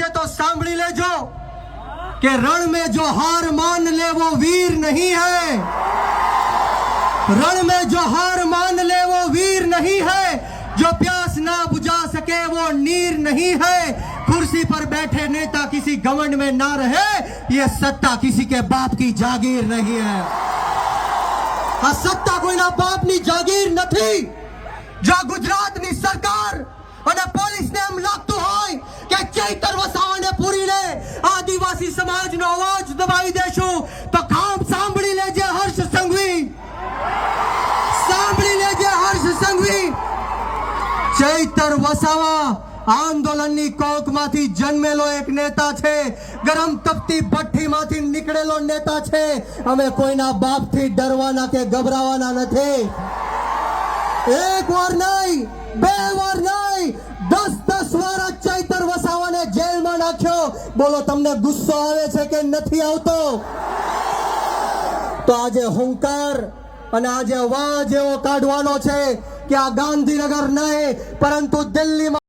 से तो सांभળી लेजो कि रण में जो हार मान ले वो वीर नहीं है। रण में जो हार मान ले वो वीर नहीं है। जो प्यास ना बुझा सके वो नीर नहीं है। कुर्सी पर बैठे नेता किसी घमंड में ना रहे, ये सत्ता किसी के बाप की जागीर नहीं है। आ सत्ता कोईना बापनी जागीर નથી। जो गुजरातनी सरकार અને પોલીસને એમ લાગતું હોય કે ચૈતર વસાવાને પૂરીને આદિવાસી સમાજનો અવાજ દબાવી દેશું, તો કામ સાંભળી લેજે હર્ષ સંઘવી, સાંભળી લેજે હર્ષ સંઘવી। ચૈતર વસાવા આંદોલનની કોકમાંથી જન્મેલો એક નેતા છે, ગરમ તપતી ભઠ્ઠીમાંથી નીકળેલો નેતા છે। અમે કોઈના બાપથી ડરવાના કે ગભરાવાના નથી। એક વાર નહીં, બે વાર નહીં, 10 વાર ચૈતર વસાવાને જેલમાં નાખ્યો। બોલો તમને ગુસ્સો આવે છે કે નથી આવતો? તો આજે હુંકાર અને આજે અવાજ એવો કાઢવાનો છે કે આ ગાંધીનગર નહીં પરંતુ દિલ્હીમાં